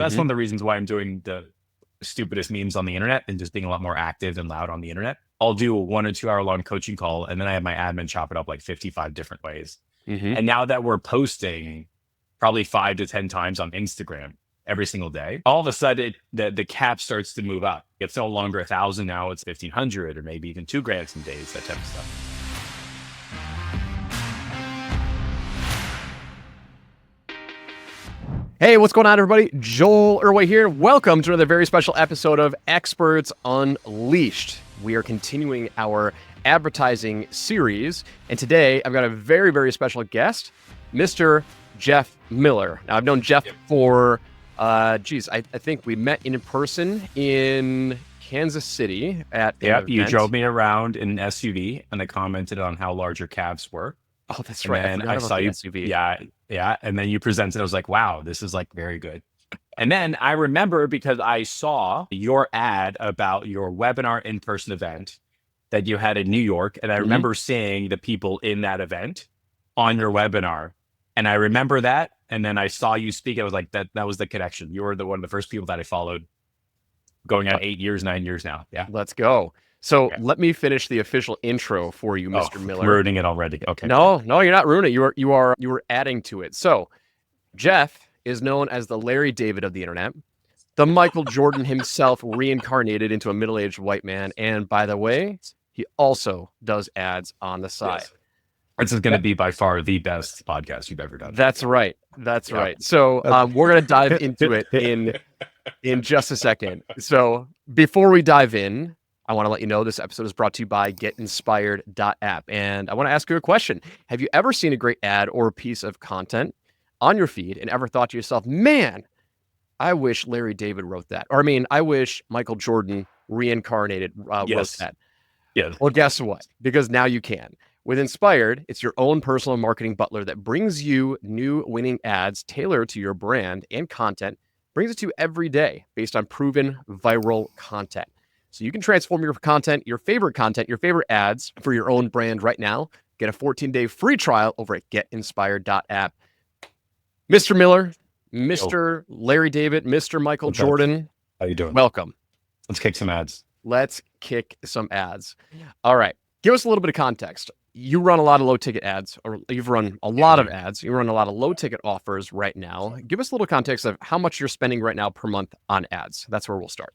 That's one of the reasons why I'm doing the stupidest memes on the internet and just being a lot more active and loud on the internet. I'll do a 1 or 2 hour long coaching call, and then I have my admin chop it up like 55 different ways. Mm-hmm. And now that we're posting probably 5 to 10 times on Instagram every single day, all of a sudden the cap starts to move up. It's no longer 1,000 now; it's 1,500 or maybe even $2,000 some days. That type of stuff. Hey, what's going on, everybody? Joel Irway here. Welcome to another very special episode of Experts Unleashed. We are continuing our advertising series, and today I've got a very, very special guest, Mr. Jeff Miller. Now, I've known Jeff for, I think we met in person in Kansas City at an Yep, you event. drove me around in an SUV, and I commented on how large your calves were. Oh, that's And right. then I forgot saw about the you. SUV. Yeah. And then you presented. I was like, wow, this is like very good. And then I remember because I saw your ad about your webinar in-person event that you had in New York. And I Mhm. remember seeing the people in that event on your webinar. And I remember that. And then I saw you speak. I was like, that was the connection. You were one of the first people that I followed going on 9 years now. Yeah. Let's go. So Okay. let me finish the official intro for you, Oh, Mr. Miller. ruining it already. Okay. No, you're not ruining it. You are adding to it. So Jeff is known as the Larry David of the internet, the Michael Jordan himself reincarnated into a middle-aged white man. And by the way, he also does ads on the side. Yes. This is going to be by far the best podcast you've ever done. That's right. That's Yeah. right. So we're going to dive into it in just a second. So before we dive in, I want to let you know this episode is brought to you by getinspired.app. And I want to ask you a question. Have you ever seen a great ad or a piece of content on your feed and ever thought to yourself, man, I wish Larry David wrote that? Or I wish Michael Jordan reincarnated wrote Yes. that. Yes. Well, guess what? Because now you can. With Inspired, it's your own personal marketing butler that brings you new winning ads tailored to your brand and content, brings it to you every day based on proven viral content. So you can transform your content, your favorite ads for your own brand right now. Get a 14-day free trial over at getinspired.app. Mr. Miller, Mr. Larry David, Mr. Michael What's up? Jordan, How you doing? welcome. Let's kick some ads. Let's kick some ads. All right. Give us a little bit of context. You run a lot of low ticket ads, or you've run a lot of ads. You run a lot of low ticket offers right now. Give us a little context of how much you're spending right now per month on ads. That's where we'll start.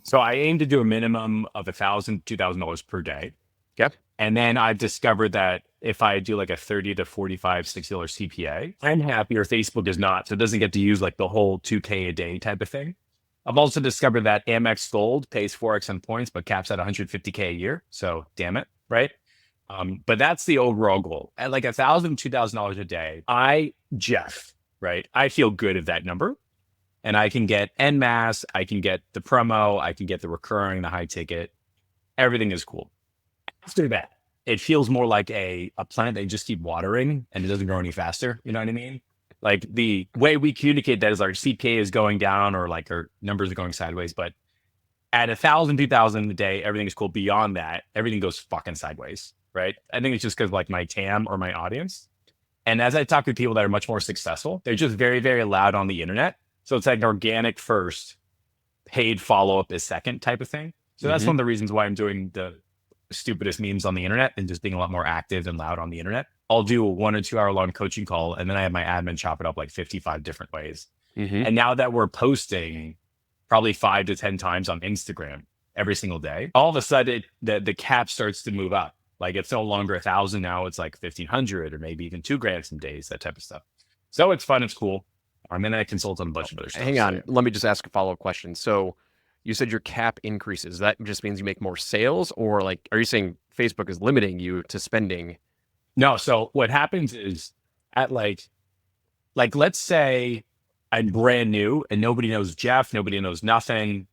So I aim to do a minimum of $1,000, $2,000 per day. Okay. And then I've discovered that if I do like a $30 to $45, $60 CPA, I'm happier. Facebook is not, so it doesn't get to use like the whole 2K a day type of thing. I've also discovered that Amex Gold pays 4x on points, but caps at $150K a year. So damn it, right? But that's the overall goal. At like $1,000, $2,000 a day, Jeff, right? I feel good at that number. And I can get en masse, I can get the promo, I can get the recurring, the high ticket. Everything is cool. After that, it feels more like a plant that you just keep watering and it doesn't grow any faster. You know what I mean? Like the way we communicate that is our CPA is going down or like our numbers are going sideways. But at 1,000, 2,000 a day, everything is cool. Beyond that, everything goes fucking sideways, right? I think it's just because like my TAM or my audience. And as I talk to people that are much more successful, they're just very, very loud on the internet. So it's like organic first, paid follow-up is second type of thing. So that's one of the reasons why I'm doing the stupidest memes on the internet and just being a lot more active and loud on the internet. I'll do a 1 or 2 hour long coaching call, and then I have my admin chop it up like 55 different ways. And now that we're posting probably 5 to 10 times on Instagram every single day, all of a sudden the cap starts to move up. Like it's no longer 1,000 now; it's like 1,500 or maybe even $2,000 some days. That type of stuff. So it's fun. It's cool. And then I consult on a bunch of other stuff. Hang on. Let me just ask a follow-up question. So you said your cap increases. That just means you make more sales, or like, are you saying Facebook is limiting you to spending? No. So what happens is at like let's say I'm brand new and nobody knows Jeff, nobody knows nothing.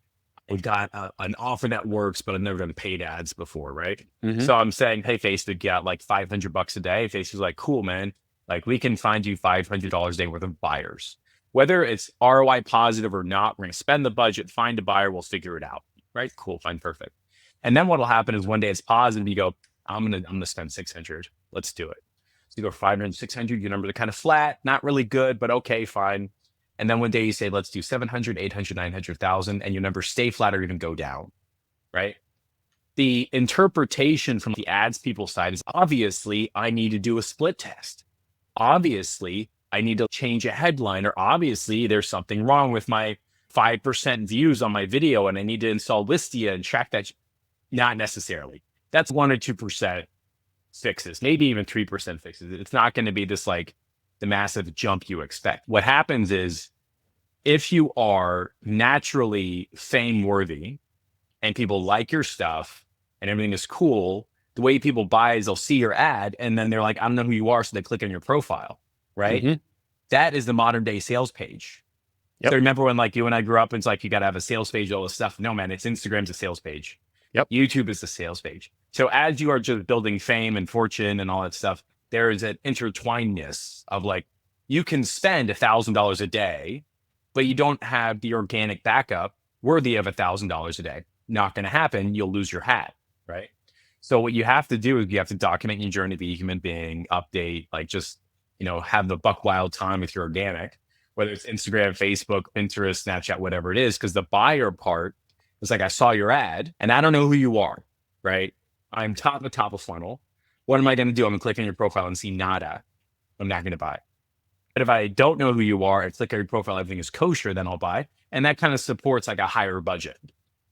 I got an offer that works, but I've never done paid ads before, right? So I'm saying, hey, Facebook, got like $500 a day. Facebook's like, cool, man. Like we can find you $500 a day worth of buyers. Whether it's ROI positive or not, we're going to spend the budget, find a buyer, we'll figure it out, right? Cool, fine, perfect. And then what'll happen is one day it's positive, you go, I'm gonna spend 600. Let's do it. So you go 500, 600, your numbers are kind of flat, not really good, but okay, fine. And then one day you say, let's do 700, 800, 900,000, and your numbers stay flat or even go down, right? The interpretation from the ads people side is obviously I need to do a split test. Obviously, I need to change a headline, or obviously there's something wrong with my 5% views on my video and I need to install Wistia and track that. Not necessarily. That's 1 or 2% fixes, maybe even 3% fixes. It's not going to be this like the massive jump you expect. What happens is if you are naturally fame worthy and people like your stuff and everything is cool, the way people buy is they'll see your ad and then they're like, I don't know who you are. So they click on your profile, right? Mhm. That is the modern day sales page. Yep. So remember when like you and I grew up and it's like, you got to have a sales page, all this stuff. No, man, it's Instagram's a sales page. Yep. YouTube is the sales page. So as you are just building fame and fortune and all that stuff, there is an intertwinedness of like, you can spend $1,000 a day, but you don't have the organic backup worthy of $1,000 a day. Not going to happen. You'll lose your hat, right? So what you have to do is you have to document your journey, be a human being, update, like just, have the buck wild time with your organic, whether it's Instagram, Facebook, Pinterest, Snapchat, whatever it is, because the buyer part is like, I saw your ad and I don't know who you are, right? I'm top of funnel. What am I going to do? I'm going to click on your profile and see nada. I'm not going to buy. But if I don't know who you are and click on your profile, everything is kosher, then I'll buy. And that kind of supports like a higher budget,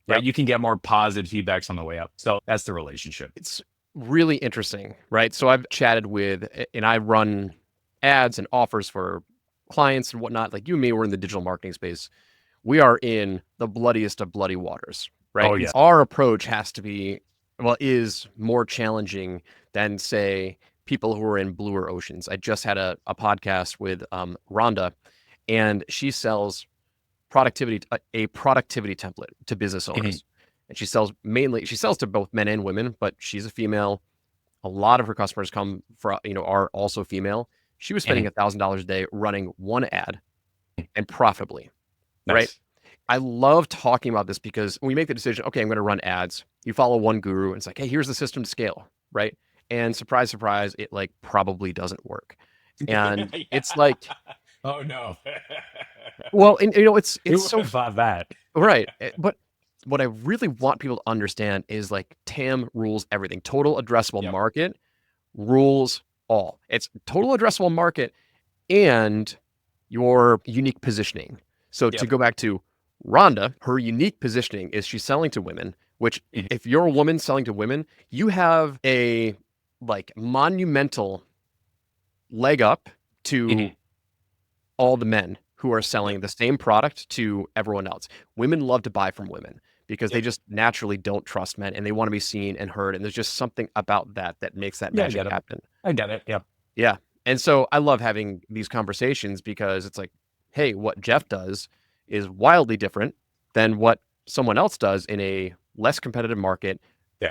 right? Yep. You can get more positive feedbacks on the way up. So that's the relationship. It's really interesting, right? So I've chatted with, and I run ads and offers for clients and whatnot. Like you and me, we're in the digital marketing space. We are in the bloodiest of bloody waters, right? Oh, yeah. Our approach has to be, is more challenging than, say, people who are in bluer oceans. I just had a podcast with Rhonda, and she sells a productivity template to business owners. And she sells to both men and women, but she's a female. A lot of her customers are also female. She was spending $1,000 a day running one ad and profitably. Nice. Right. I love talking about this because when we make the decision, okay, I'm going to run ads, you follow one guru and it's like, hey, here's the system to scale. Right. And surprise, surprise, it like probably doesn't work. And it's like, oh no. well, and it's so thought that. Right. But what I really want people to understand is like TAM rules everything. Total addressable market rules all. It's total addressable market and your unique positioning. So to go back to Rhonda, her unique positioning is she's selling to women, which if you're a woman selling to women, you have a like monumental leg up to all the men who are selling the same product to everyone else. Women love to buy from women because they just naturally don't trust men and they want to be seen and heard. And there's just something about that makes that magic happen. I get it. Yeah. Yeah. And so I love having these conversations because it's like, hey, what Jeff does is wildly different than what someone else does in a less competitive market,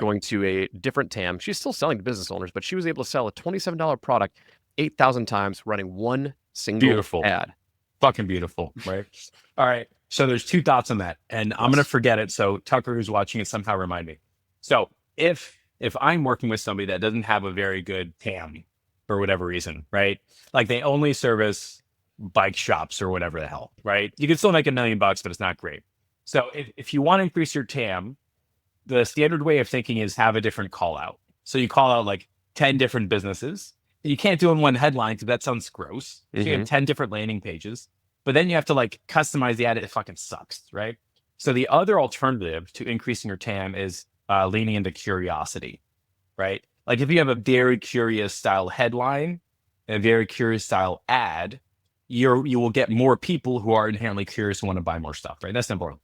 going to a different TAM. She's still selling to business owners, but she was able to sell a $27 product 8,000 times running one single ad. Fucking beautiful, right? All right. So there's two thoughts on that, and I'm going to forget it. So Tucker, who's watching it, somehow remind me. So if I'm working with somebody that doesn't have a very good TAM for whatever reason, right? Like they only service bike shops or whatever the hell, right? You can still make $1 million, but it's not great. So if you want to increase your TAM, the standard way of thinking is have a different call out. So you call out like 10 different businesses. You can't do in one headline because that sounds gross. So you have 10 different landing pages, but then you have to like customize the ad. It fucking sucks, right? So the other alternative to increasing your TAM is leaning into curiosity, right? Like if you have a very curious style headline and a very curious style ad, you will get more people who are inherently curious and want to buy more stuff, right? That's number one.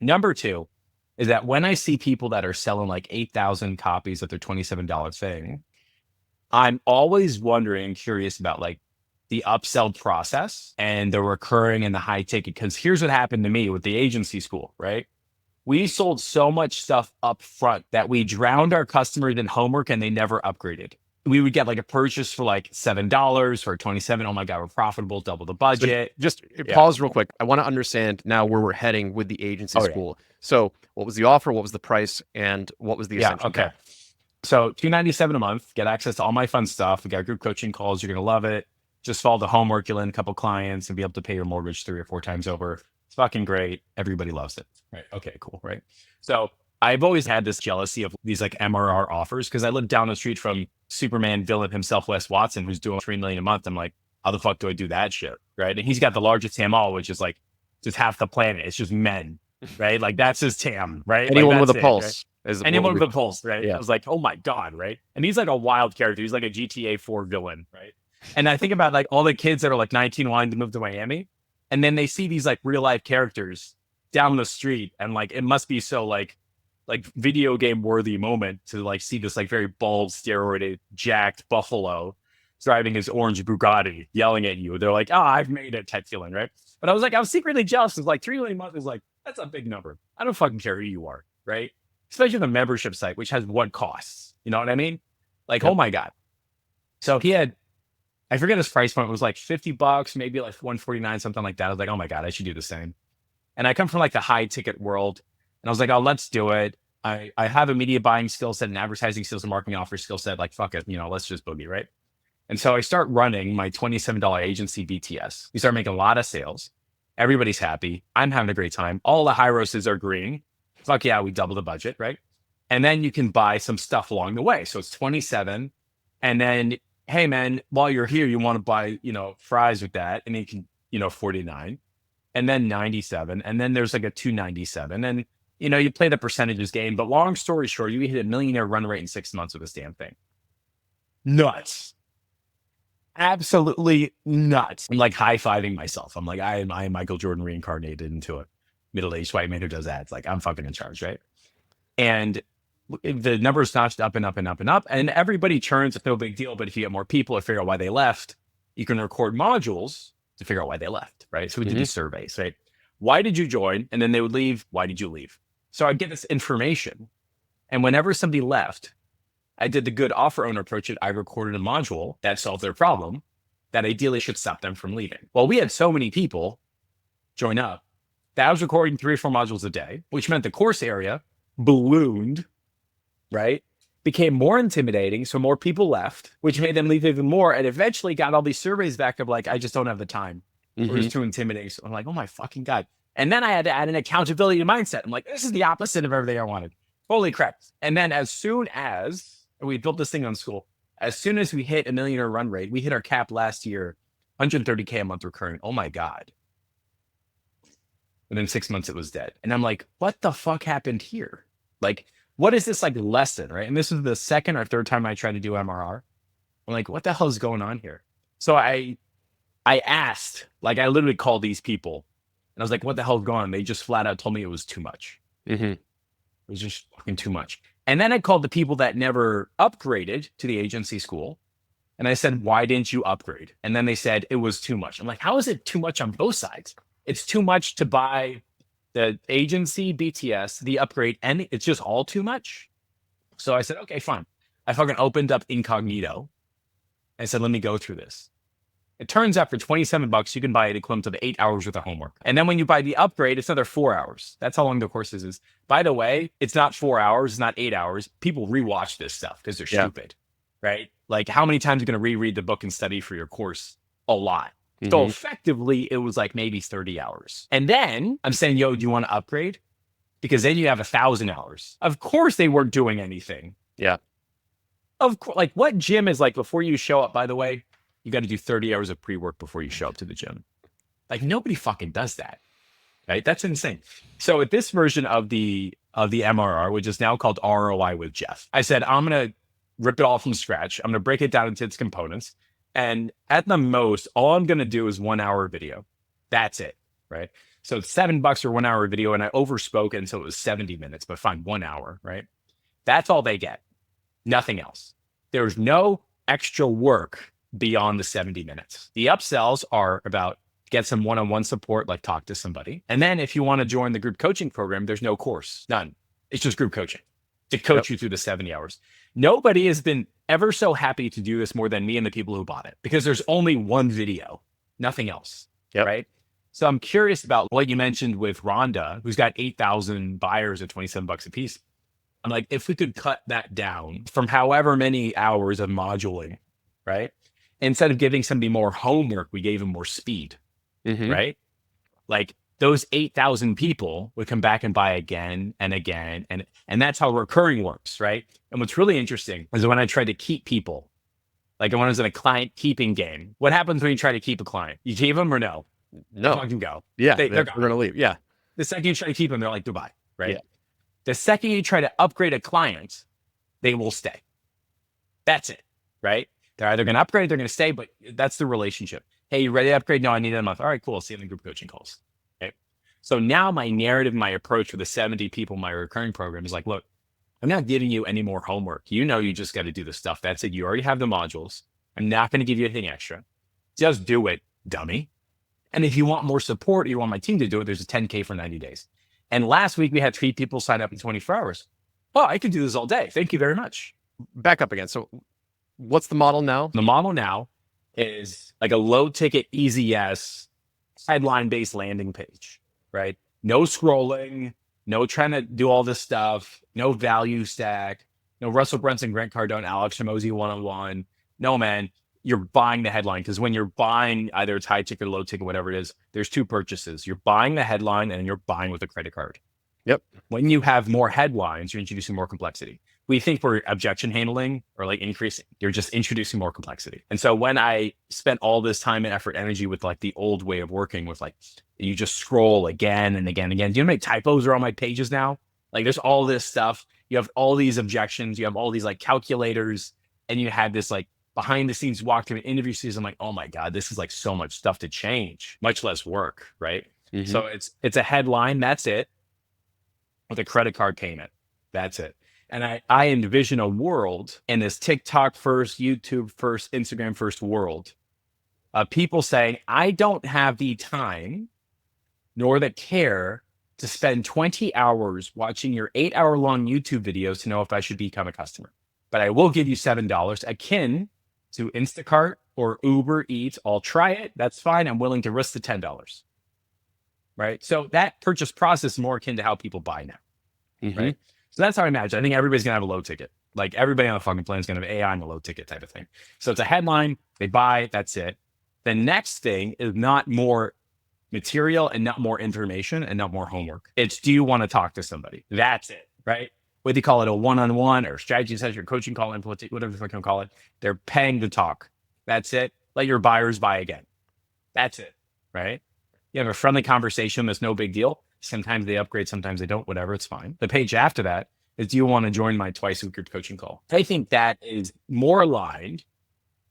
Number two is that when I see people that are selling like 8,000 copies of their $27 thing, I'm always wondering and curious about like the upsell process and the recurring and the high ticket. Because here's what happened to me with the agency school, right? We sold so much stuff up front that we drowned our customers in homework and they never upgraded. We would get like a purchase for like $7 for 27. Oh my God, we're profitable, double the budget. So just pause real quick. I want to understand now where we're heading with the agency school. So what was the offer? What was the price? And what was the essential? Okay. So $297 a month, get access to all my fun stuff. We got group coaching calls. You're going to love it. just follow the homework, you'll land a couple clients and be able to pay your mortgage 3 or 4 times over. It's fucking great. Everybody loves it. Right. Okay, cool. Right. So I've always had this jealousy of these like MRR offers because I live down the street from Superman villain himself, Wes Watson, who's doing 3 million a month. I'm like, how the fuck do I do that shit? Right. And he's got the largest TAM all, which is like just half the planet. It's just men. Right. Like that's his TAM. Right. Anyone like, with a it, pulse. Right? Anyone with a pulse. Right. Yeah. I was like, oh my God. Right. And he's like a wild character. He's like a GTA 4 villain. Right. And I think about like all the kids that are like 19 wanting to move to Miami. And then they see these like real life characters down the street. And like, it must be so like video game worthy moment to like see this like very bald, steroided, jacked buffalo driving his orange Bugatti, yelling at you. They're like, oh, I've made it type feeling, right? But I was secretly jealous. It's like 3 million a month is like, that's a big number. I don't fucking care who you are, right? Especially the membership site, which has what costs. You know what I mean? Like, oh my God. So he had, I forget his price point, it was like $50, maybe like 149, something like that. I was like, oh my God, I should do the same. And I come from like the high ticket world. And I was like, oh, let's do it. I have a media buying skill set, an advertising skills and marketing offer skill set. Like, fuck it, let's just boogie, right? And so I start running my $27 agency BTS. We start making a lot of sales. Everybody's happy. I'm having a great time. All the high roses are green. Fuck yeah, we double the budget, right? And then you can buy some stuff along the way. So it's 27. And then, hey man, while you're here, you want to buy, fries with that. And you can, 49. And then 97. And then there's like a 297. And you play the percentages game, but long story short, you hit a millionaire run rate in 6 months with this damn thing. Nuts. Absolutely nuts. I'm like high-fiving myself. I'm like, I am Michael Jordan reincarnated into a middle-aged white man who does ads. Like I'm fucking in charge, right? And the numbers notched up and up and up and up. And everybody churns, it's no big deal. But if you get more people to figure out why they left, you can record modules to figure out why they left, right? So we did these surveys, right? Why did you join? And then they would leave. Why did you leave? So I'd get this information. And whenever somebody left, I did the good offer owner approach. I recorded a module that solved their problem that ideally should stop them from leaving. Well, we had so many people join up that I was recording 3 or 4 modules a day, which meant the course area ballooned, right? Became more intimidating. So more people left, which made them leave even more. And eventually got all these surveys back of like, I just don't have the time. Or it's too intimidating. So I'm like, oh my fucking God. And then I had to add an accountability mindset. I'm like, this is the opposite of everything I wanted. Holy crap. And then as soon as we built this thing on school, as soon as we hit a millionaire run rate, we hit our cap last year, 130K a month recurring. Oh my God. Within 6 months, it was dead. And I'm like, what the fuck happened here? Like, what is this like lesson, right? And this is the second or third time I tried to do MRR. I'm like, what the hell is going on here? So I asked, like I literally called these people and I was like, what the hell is going on? They just flat out told me it was too much. It was just fucking too much. And then I called the people that never upgraded to the agency school. And I said, why didn't you upgrade? And then they said it was too much. I'm like, how is it too much on both sides? It's too much to buy the agency BTS, the upgrade, and it's just all too much. So I said, okay, fine. I fucking opened up Incognito. I said, let me go through this. It turns out for $27, you can buy it equivalent to 8 hours worth of homework. And then when you buy the upgrade, it's another 4 hours. That's how long the course is. By the way, it's not 4 hours. It's not 8 hours. People rewatch this stuff because they're stupid, right? Like how many times are you going to reread the book and study for your course? A lot. So effectively, it was like maybe 30 hours. And then I'm saying, yo, do you want to upgrade? Because then you have 1,000 hours. Of course, they weren't doing anything. Yeah. Of course, like what gym is like before you show up, by the way, you got to do 30 hours of pre-work before you show up to the gym. Like nobody fucking does that, right? That's insane. So with this version of the MRR, which is now called ROI with Jeff, I said, I'm going to rip it all from scratch. I'm going to break it down into its components. And at the most, all I'm going to do is 1 hour video. That's it, right? So it's $7 for 1 hour video. And I overspoke it until it was 70 minutes, but fine, 1 hour, right? That's all they get. Nothing else. There's no extra work beyond the 70 minutes. The upsells are about get some one-on-one support, like talk to somebody. And then if you want to join the group coaching program, there's no course, none. It's just group coaching to coach you through the 70 hours. Nobody has been ever so happy to do this more than me and the people who bought it because there's only one video, nothing else, right? So I'm curious about what you mentioned with Rhonda, who's got 8,000 buyers at $27 a piece. I'm like, if we could cut that down from however many hours of moduling, right? instead of giving somebody more homework, we gave them more speed, right? Like those 8,000 people would come back and buy again and again. And that's how recurring works, right? And what's really interesting is when I try to keep people, like when I was in a client keeping game, what happens when you try to keep a client? You keep them or no? No. Fucking go. Yeah, They're going to leave. Yeah. The second you try to keep them, they're like, goodbye, right? Yeah. The second you try to upgrade a client, they will stay. That's it, right? They're either going to upgrade, they're going to stay, but that's the relationship. Hey, you ready to upgrade? No, I need a month. All right, cool. I'll see you in the group coaching calls. Okay. So now my narrative, my approach for the 70 people in my recurring program is like, look, I'm not giving you any more homework. You know, you just got to do the stuff. That's it. You already have the modules. I'm not going to give you anything extra. Just do it, dummy. And if you want more support, or you want my team to do it, there's a 10K for 90 days. And last week we had 3 people sign up in 24 hours. Oh, I could do this all day. Thank you very much. Back up again. So what's the model now? The model now is like a low ticket, easy yes, headline based landing page, right? No scrolling, no trying to do all this stuff, no value stack, no Russell Brunson, Grant Cardone, Alex Hormozy one-on-one. No, man, you're buying the headline, because when you're buying either it's high ticket or low ticket, whatever it is, there's 2 purchases. You're buying the headline and you're buying with a credit card. Yep. When you have more headlines, you're introducing more complexity. We think we're objection handling or like increasing, you're just introducing more complexity. And so when I spent all this time and effort, energy with like the old way of working with like, you just scroll again and again and again. Do you know how many typos are on my pages now? Like there's all this stuff. You have all these objections. You have all these like calculators, and you have this like behind the scenes walk through an interview season. I'm like, oh my God, this is like so much stuff to change, much less work, right? So it's a headline. That's it. With a credit card payment. That's it. And I envision a world in this TikTok first, YouTube first, Instagram first world of people saying, I don't have the time nor the care to spend 20 hours watching your 8-hour long YouTube videos to know if I should become a customer. But I will give you $7 akin to Instacart or Uber Eats. I'll try it. That's fine. I'm willing to risk the $10. Right. So that purchase process is more akin to how people buy now. Right. So that's how I imagine. I think everybody's going to have a low ticket. Like everybody on the fucking plan is going to have AI and a low ticket type of thing. So it's a headline, they buy, that's it. The next thing is not more material and not more information and not more homework. It's, do you want to talk to somebody? That's it. Right. Whether you call it a one-on-one or strategy session or coaching call, whatever the fuck you call it, they're paying to talk. That's it. Let your buyers buy again. That's it. Right. You have a friendly conversation. That's no big deal. Sometimes they upgrade, sometimes they don't, whatever, it's fine. The page after that is, do you want to join my twice a week coaching call? I think that is more aligned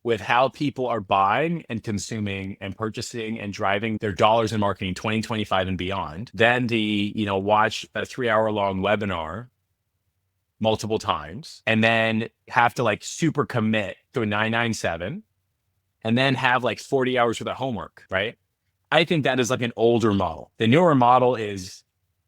with how people are buying and consuming and purchasing and driving their dollars in marketing 2025 and beyond than the, watch a 3-hour long webinar multiple times and then have to like super commit to a 997 and then have like 40 hours worth of homework, right? I think that is like an older model. The newer model is,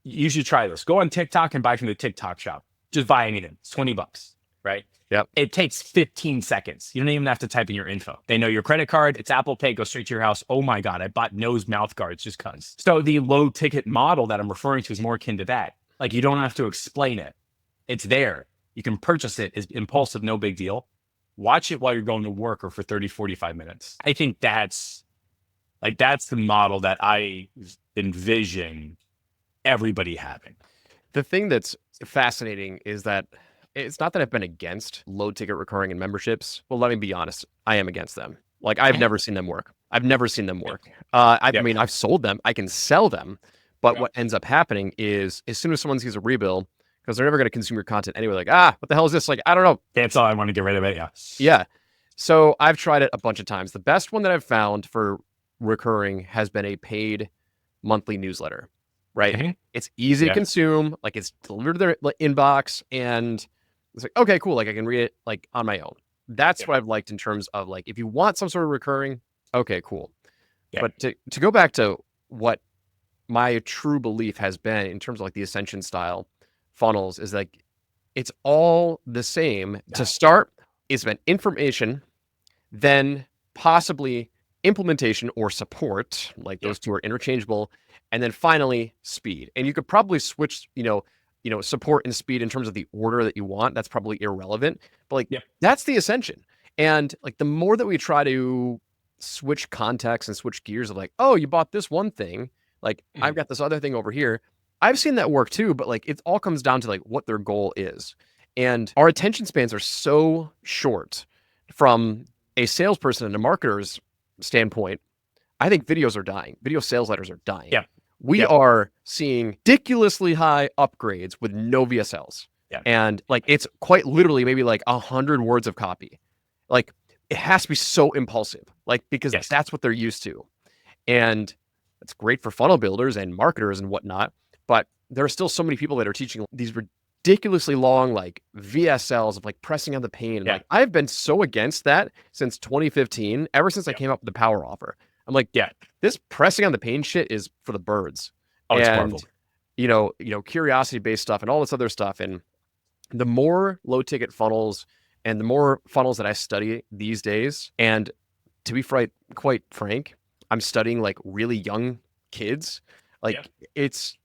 you should try this. Go on TikTok and buy from the TikTok shop. Just buy anything. It's $20, right? Yep. It takes 15 seconds. You don't even have to type in your info. They know your credit card. It's Apple Pay. Go straight to your house. Oh my God, I bought nose mouth guards just cause. So the low ticket model that I'm referring to is more akin to that. Like you don't have to explain it. It's there. You can purchase it. It's impulsive, no big deal. Watch it while you're going to work or for 30, 45 minutes. I think that's the model that I envision everybody having. The thing that's fascinating is that it's not that I've been against low ticket recurring and memberships. Well, let me be honest. I am against them. Like I've never seen them work. I mean, I've sold them. I can sell them. But what ends up happening is as soon as someone sees a rebill, because they're never going to consume your content anyway, like, what the hell is this? Like, I don't know. That's all I want to get rid of it. Yeah. Yeah. So I've tried it a bunch of times. The best one that I've found for recurring has been a paid monthly newsletter, right? Mm-hmm. It's easy to consume, like it's delivered to their inbox, and it's like, okay, cool. Like I can read it like on my own. That's what I've liked in terms of like, if you want some sort of recurring, okay, cool. Yeah. But to go back to what my true belief has been in terms of like the Ascension style funnels is like, it's all the same. To start, it's been information, then possibly implementation or support, like those two are interchangeable, and then finally speed. And you could probably switch, support and speed in terms of the order that you want. That's probably irrelevant, but like that's the Ascension. And like the more that we try to switch context and switch gears of like, oh, you bought this one thing, like I've got this other thing over here. I've seen that work too, but like it all comes down to like what their goal is. And our attention spans are so short from a salesperson and a marketer's standpoint. I think videos are dying. Video sales letters are dying. Yeah. We Yep. are seeing ridiculously high upgrades with no VSLs. Yeah. And like it's quite literally maybe like 100 words of copy. Like it has to be so impulsive, like because Yes. that's what they're used to. And it's great for funnel builders and marketers and whatnot. But there are still so many people that are teaching these ridiculously long like VSLs of like pressing on the pain. And Yeah. like I've been so against that since 2015, ever since I Yeah. came up with the power offer. I'm like, Yeah. this pressing on the pain shit is for the birds. Oh, it's And powerful. curiosity based stuff and all this other stuff. And the more low ticket funnels and the more funnels that I study these days, and to be quite frank, I'm studying like really young kids. Like Yeah. it's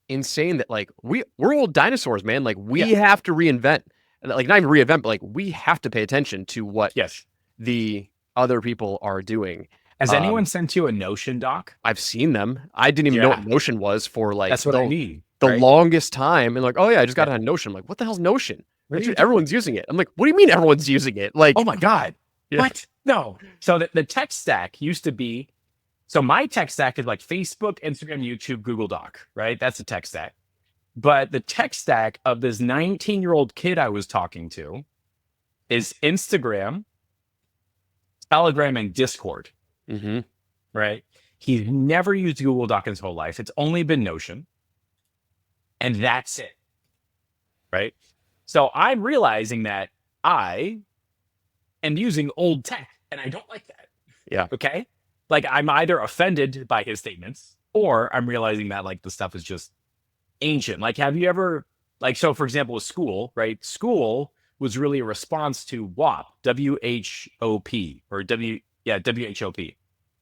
insane that like we're old dinosaurs, man. Like we Yeah. have to reinvent, like not even reinvent, but like we have to pay attention to what Yes. the other people are doing. Has anyone sent you a Notion doc? I've seen them. I didn't even know Yeah. what Notion was for like That's what I need. the right? longest time. And like, oh yeah, I just got Yeah. it on Notion. I'm like, what the hell's Notion? What are you Dude, doing? everyone's using it. I'm like, what do you mean everyone's using it? Like, Oh my God. Yeah. What? No. So the tech stack used to be, so my tech stack is like Facebook, Instagram, YouTube, Google Doc, right? That's the tech stack. But the tech stack of this 19-year-old kid I was talking to is Instagram, Telegram, and Discord, mm-hmm. right? He's never used Google Doc in his whole life. It's only been Notion. And that's it. Right. So I'm realizing that I am using old tech and I don't like that. Yeah. Okay. Like I'm either offended by his statements or I'm realizing that like the stuff is just ancient. Like, have you ever, like, so for example, with school, right? School was really a response to WHOP, WHOP, or WHOP.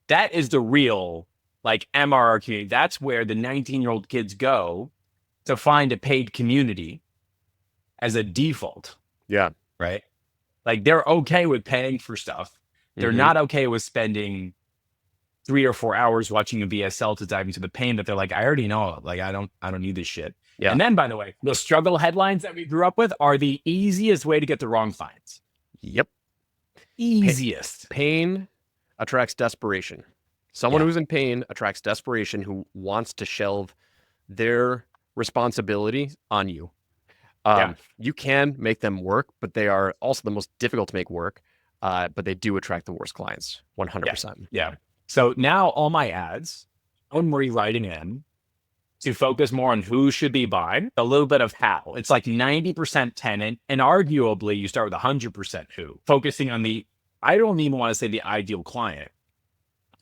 That is the real like MRR community. That's where the 19-year-old kids go to find a paid community as a default. Yeah. Right. Like they're okay with paying for stuff. They're Mhm. not okay with spending 3 or 4 hours watching a VSL to dive into the pain that they're like, I already know. Like, I don't need this shit. Yeah. And then, by the way, the struggle headlines that we grew up with are the easiest way to get the wrong finds. Yep. Easiest. Pain attracts desperation. Someone Yeah. who's in pain attracts desperation, who wants to shelve their responsibility on you. Yeah. You can make them work, but they are also the most difficult to make work. But they do attract the worst clients, 100%. Yeah. So now all my ads, I'm rewriting in to focus more on who should be buying, a little bit of how. It's like 90% tenant, and arguably you start with 100% who, focusing on I don't even want to say the ideal client.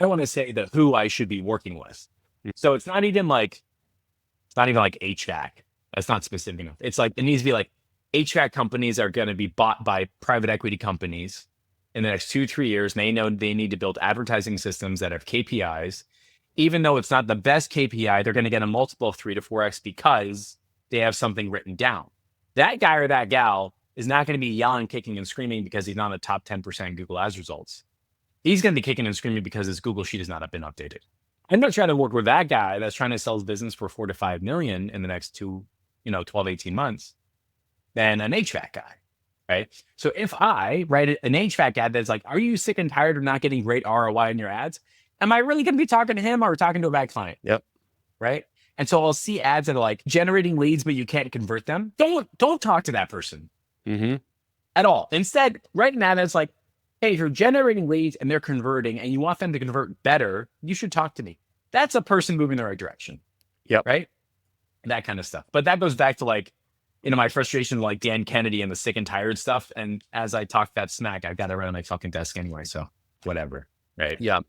I want to say the who I should be working with. So it's not even like HVAC. That's not specific enough. It's like, it needs to be like HVAC companies are going to be bought by private equity companies in the next 2-3 years. And they know they need to build advertising systems that have KPIs. Even though it's not the best KPI, they're going to get a multiple of 3 to 4x because they have something written down. That guy or that gal is not going to be yelling, kicking, and screaming because he's not in the top 10% Google Ads results. He's going to be kicking and screaming because his Google sheet has not been updated. I'm not trying to work with that guy that's trying to sell his business for 4 to 5 million in the next 12, 18 months than an HVAC guy, right? So if I write an HVAC ad that's like, are you sick and tired of not getting great ROI in your ads? Am I really going to be talking to him or talking to a bad client? Yep. Right. And so I'll see ads that are like generating leads, but you can't convert them. Don't talk to that person at all. Instead, write an ad that's like, hey, if you're generating leads and they're converting and you want them to convert better, you should talk to me. That's a person moving in the right direction. Yep. Right. That kind of stuff. But that goes back to like, my frustration with like Dan Kennedy and the sick and tired stuff. And as I talk that smack, I've got it right on my fucking desk anyway. So whatever. Right. Yeah.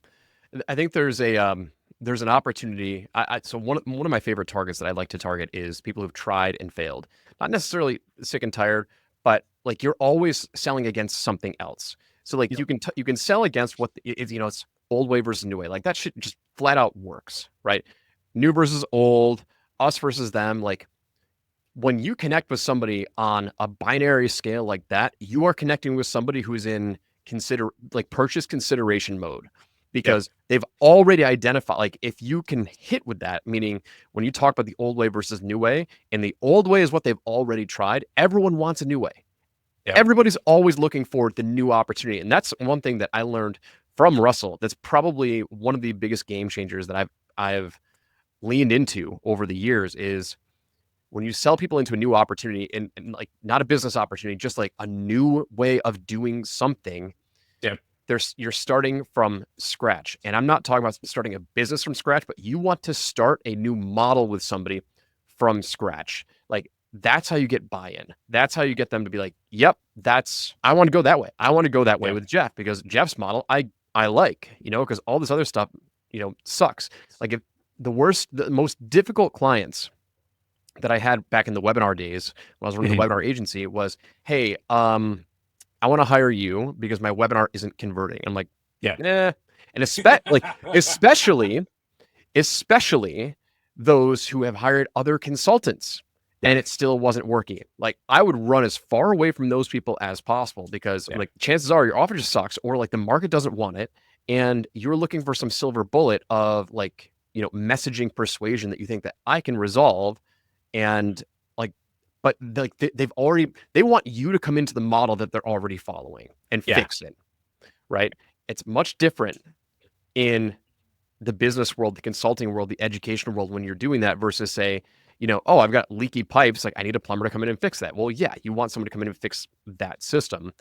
I think there's an opportunity. So one of my favorite targets that I like to target is people who've tried and failed. Not necessarily sick and tired, but like you're always selling against something else. So like you can sell against what it's old way versus new way. Like that shit just flat out works, right? New versus old, us versus them. Like when you connect with somebody on a binary scale like that, you are connecting with somebody who's in purchase consideration mode, because they've already identified, like, if you can hit with that, meaning when you talk about the old way versus new way, and the old way is what they've already tried, everyone wants a new way. Yep. Everybody's always looking for the new opportunity. And that's one thing that I learned from Russell. That's probably one of the biggest game changers that I've leaned into over the years, is when you sell people into a new opportunity, and like not a business opportunity, just like a new way of doing something. Yep. You're starting from scratch. And I'm not talking about starting a business from scratch, but you want to start a new model with somebody from scratch. Like, that's how you get buy-in. That's how you get them to be like, yep, I want to go that way. I want to go that way with Jeff, because Jeff's model I like, because all this other stuff, sucks. Like, if the most difficult clients that I had back in the webinar days when I was running the webinar agency was, hey, I want to hire you because my webinar isn't converting. I'm like, and especially those who have hired other consultants and it still wasn't working. Like, I would run as far away from those people as possible, because like, chances are your offer just sucks, or like the market doesn't want it, and you're looking for some silver bullet of like, messaging persuasion that you think that I can resolve. And like, but like they want you to come into the model that they're already following and fix it. Right. It's much different in the business world, the consulting world, the education world, when you're doing that, versus say, oh, I've got leaky pipes. Like, I need a plumber to come in and fix that. Well, yeah, you want someone to come in and fix that system.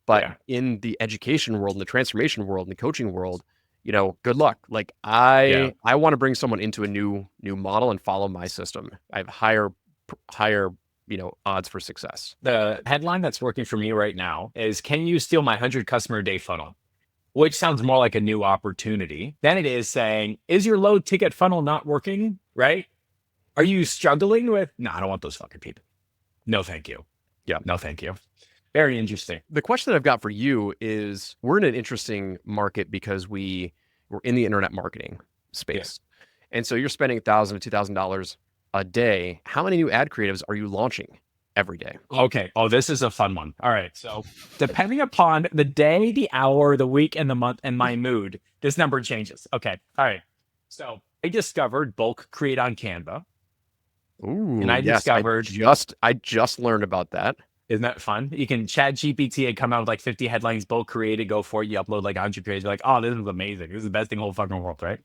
But in the education world, and the transformation world, and the coaching world, good luck. Like, I want to bring someone into a new model and follow my system. I have higher, odds for success. The headline that's working for me right now is, can you steal my 100 customer a day funnel? Which sounds more like a new opportunity than it is saying, is your low ticket funnel not working? Right? Are you struggling with, no, I don't want those fucking people. No, thank you. Yeah. No, thank you. Very interesting. The question that I've got for you is, we're in an interesting market because we're in the internet marketing space. And so you're spending $1,000 to $2,000 a day. How many new ad creatives are you launching every day? Okay. Oh, this is a fun one. All right. So depending upon the day, the hour, the week, and the month, and my mood, this number changes. Okay. All right. So I discovered bulk create on Canva. Ooh, and I discovered I just learned about that. Isn't that fun? You can chat GPT and come out with like 50 headlines, bulk created, go for it. You upload like 100 pages. You're like, oh, this is amazing. This is the best thing in the whole fucking world, right?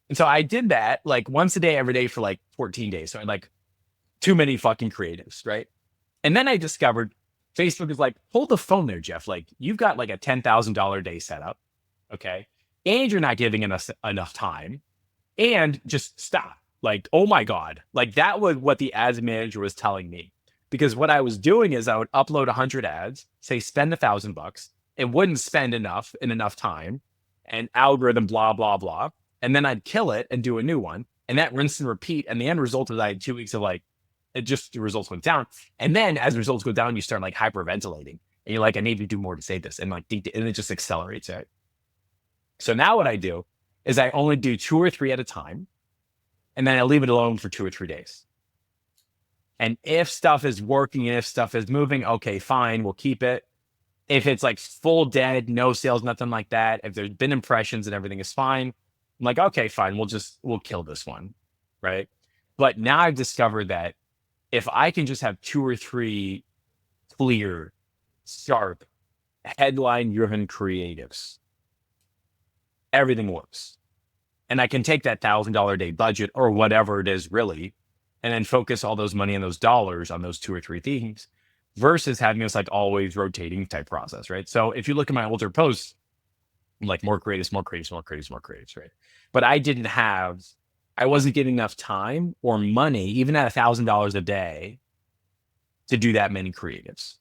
And so I did that like once a day, every day for like 14 days. So I had like too many fucking creatives, right? And then I discovered Facebook is like, hold the phone there, Jeff. Like, you've got like a $10,000 day set up, okay? And you're not giving us enough time, and just stop. Like, oh my God. Like, that was what the ads manager was telling me. Because what I was doing is I would upload 100 ads, say spend $1,000. It wouldn't spend enough in enough time, and algorithm, blah, blah, blah. And then I'd kill it and do a new one. And that rinse and repeat. And the end result is I had 2 weeks of like, the results went down. And then as results go down, you start like hyperventilating. And you're like, I need to do more to say this. And like, and it just accelerates it. So now what I do is I only do 2 or 3 at a time. And then I leave it alone for 2 or 3 days. And if stuff is working and if stuff is moving, okay, fine, we'll keep it. If it's like full dead, no sales, nothing like that, if there's been impressions and everything is fine, I'm like, okay, fine, we'll kill this one, right? But now I've discovered that if I can just have 2 or 3 clear, sharp, headline-driven creatives, everything works. And I can take that $1,000 a day budget or whatever it is really, and then focus all those money and those dollars on those 2 or 3 themes versus having this like always rotating type process, right? So if you look at my older posts, like more creatives, right? But I wasn't getting enough time or money, even at $1,000 a day, to do that many creatives.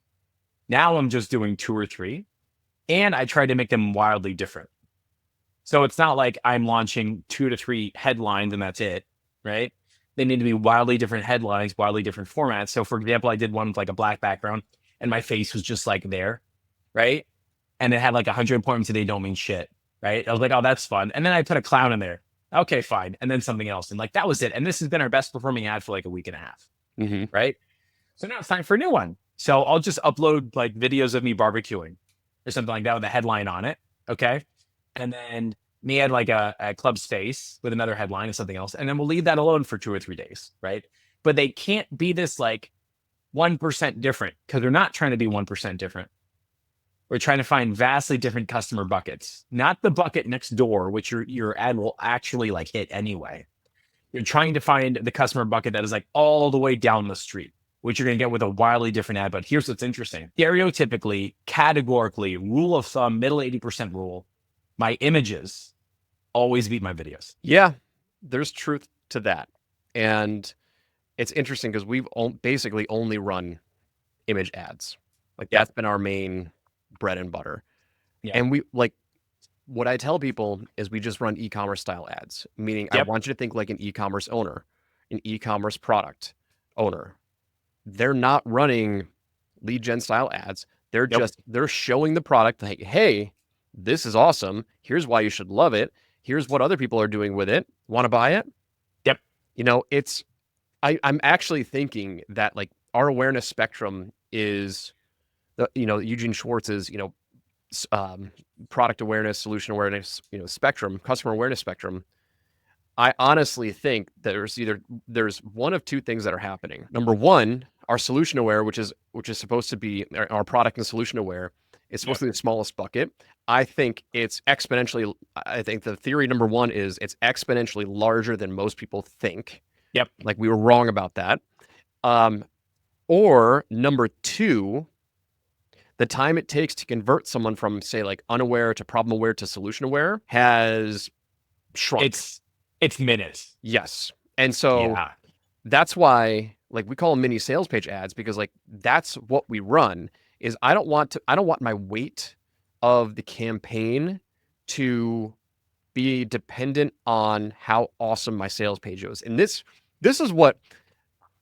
Now I'm just doing 2 or 3, and I try to make them wildly different. So it's not like I'm launching 2 to 3 headlines and that's it, right? They need to be wildly different headlines, wildly different formats. So for example, I did one with like a black background and my face was just like there, right? And it had like 100 appointments today don't mean shit, right? I was like, oh, that's fun. And then I put a clown in there. Okay, fine. And then something else. And like, that was it. And this has been our best performing ad for like a week and a half, right? So now it's time for a new one. So I'll just upload like videos of me barbecuing. or something like that with a headline on it. Okay. And then me add like a club space with another headline or something else. And then we'll leave that alone for 2 or 3 days. Right. But they can't be this like 1% different because they're not trying to be 1% different. We're trying to find vastly different customer buckets, not the bucket next door, which your ad will actually like hit anyway. You're trying to find the customer bucket that is like all the way down the street, which you're going to get with a wildly different ad. But here's what's interesting. Stereotypically, categorically, rule of thumb, middle 80% rule, my images always beat my videos. Yeah, there's truth to that. And it's interesting because we've basically only run image ads. Like that's been our main bread and butter. Yeah. And we like what I tell people is we just run e-commerce style ads, meaning I want you to think like an e-commerce owner, an e-commerce product owner. They're not running lead gen style ads. They're just they're showing the product like, hey, this is awesome. Here's why you should love it. Here's what other people are doing with it. Want to buy it? Yep. You know, it's I'm actually thinking that like our awareness spectrum is the, you know, Eugene Schwartz's, you know, product awareness, solution awareness, you know, spectrum, customer awareness spectrum. I honestly think there's one of two things that are happening. Number one, our solution aware, which is supposed to be our product and solution aware, is supposed to be the smallest bucket. I think it's exponentially. I think the theory number one is it's exponentially larger than most people think. Yep. Like we were wrong about that. Or number two, the time it takes to convert someone from, say, like unaware to problem aware to solution aware has shrunk. It's minutes. Yes. And so that's why, like, we call them mini sales page ads, because like that's what we run. Is I don't want my weight of the campaign to be dependent on how awesome my sales page is. And this is what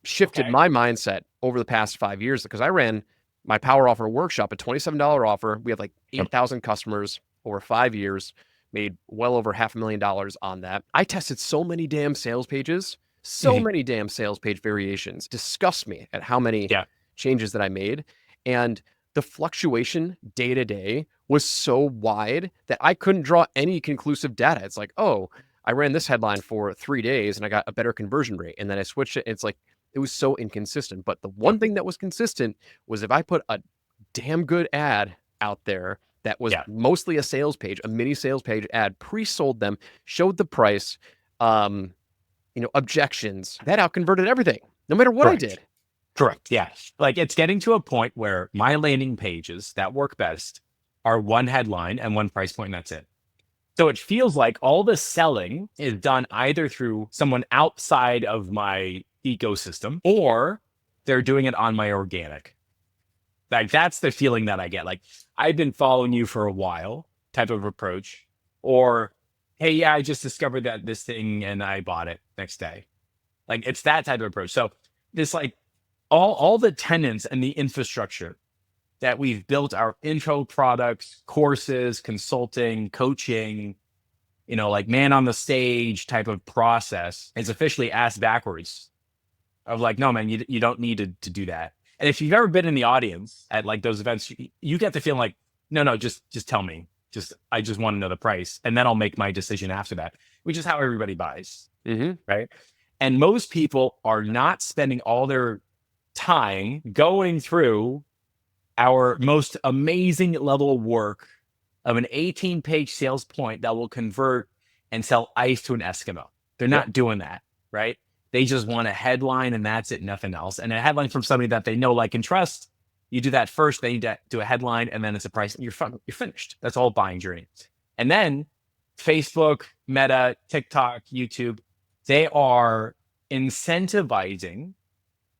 shifted my mindset over the past 5 years, because I ran my power offer workshop, a $27 offer. We had like 8,000 customers over 5 years, made well over $500,000 on that. I tested so many damn sales pages, many damn sales page variations. Disgust me at how many changes that I made. And the fluctuation day to day was so wide that I couldn't draw any conclusive data. It's like, oh, I ran this headline for 3 days and I got a better conversion rate. And then I switched it. It's like, it was so inconsistent. But the one thing that was consistent was if I put a damn good ad out there that was mostly a sales page, a mini sales page ad, pre-sold them, showed the price, objections, that out-converted everything, no matter what I did. Correct. Yeah. Like it's getting to a point where my landing pages that work best are one headline and one price point, and that's it. So it feels like all the selling is done either through someone outside of my ecosystem or they're doing it on my organic. Like that's the feeling that I get. Like I've been following you for a while type of approach, or, hey, yeah, I just discovered that this thing and I bought it next day. Like it's that type of approach. So this like all the tenants and the infrastructure that we've built, our intro products, courses, consulting, coaching, like man on the stage type of process is officially asked backwards of like, no, man, you don't need to do that. And if you've ever been in the audience at like those events, you get the feeling like, no, just tell me. I just want to know the price. And then I'll make my decision after that, which is how everybody buys. Right. And most people are not spending all their time going through our most amazing level of work of an 18-page sales point that will convert and sell ice to an Eskimo. They're not doing that, right? They just want a headline and that's it, nothing else. And a headline from somebody that they know, like, and trust. You do that first, then you do a headline, and then it's a price, and you're finished. That's all buying journey. And then Facebook, Meta, TikTok, YouTube, they are incentivizing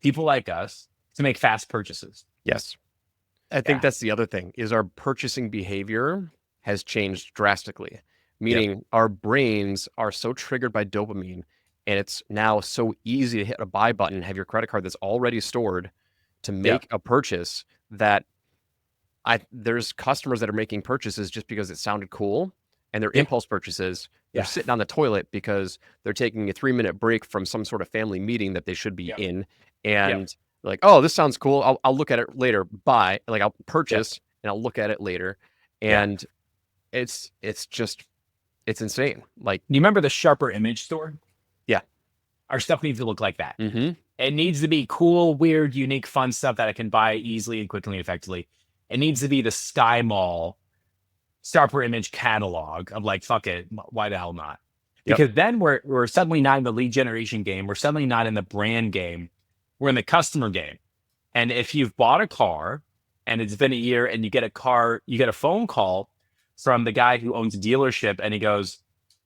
people like us to make fast purchases. Yes. I think that's the other thing is our purchasing behavior has changed drastically, meaning our brains are so triggered by dopamine, and it's now so easy to hit a buy button, have your credit card that's already stored to make a purchase that there's customers that are making purchases just because it sounded cool, and they're impulse purchases. They're sitting on the toilet because they're taking a 3-minute break from some sort of family meeting that they should be in. And like, oh, this sounds cool. I'll look at it later. Buy, like I'll purchase and I'll look at it later. And it's insane. Like, You remember the Sharper Image store? Yeah. Our stuff needs to look like that. mm-hmm. It needs to be cool, weird, unique, fun stuff that I can buy easily and quickly and effectively. It needs to be the Sky Mall Sharper Image catalog of like, fuck it, why the hell not? Yep. Because then we're suddenly not in the lead generation game. We're suddenly not in the brand game. We're in the customer game. And if you've bought a car and it's been a year and you get a phone call from the guy who owns a dealership and he goes,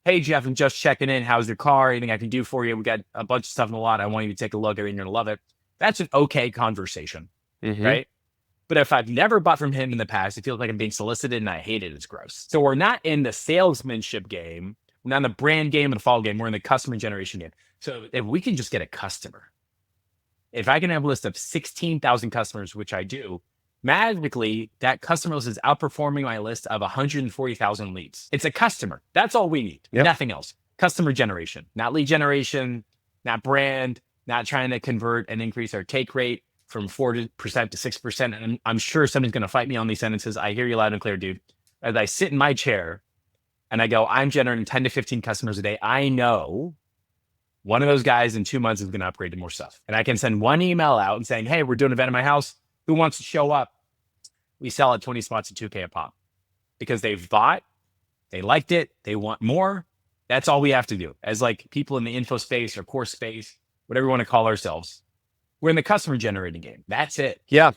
"Hey, Jeff, I'm just checking in. How's your car? Anything I can do for you? We got a bunch of stuff in the lot. I want you to take a look at it and you're going to love it." That's an okay conversation, Mm-hmm. right? But if I've never bought from him in the past, it feels like I'm being solicited and I hate it. It's gross. So we're not in the salesmanship game. We're not in the brand game and the follow game. We're in the customer generation game. So if we can just get a customer, if I can have a list of 16,000 customers, which I do, magically that customer list is outperforming my list of 140,000 leads. It's a customer. That's all we need. Yep. Nothing else. Customer generation, not lead generation, not brand, not trying to convert and increase our take rate from 4% to 6%. And I'm sure somebody's going to fight me on these sentences. I hear you loud and clear, dude. As I sit in my chair and I go, I'm generating 10 to 15 customers a day. I know one of those guys in 2 months is going to upgrade to more stuff. And I can send one email out and saying, "Hey, we're doing an event at my house. Who wants to show up?" We sell at 20 spots at $2K a pop because they've bought, they liked it, they want more. That's all we have to do as like people in the info space or course space, whatever we want to call ourselves. We're in the customer generating game. That's it. Yeah.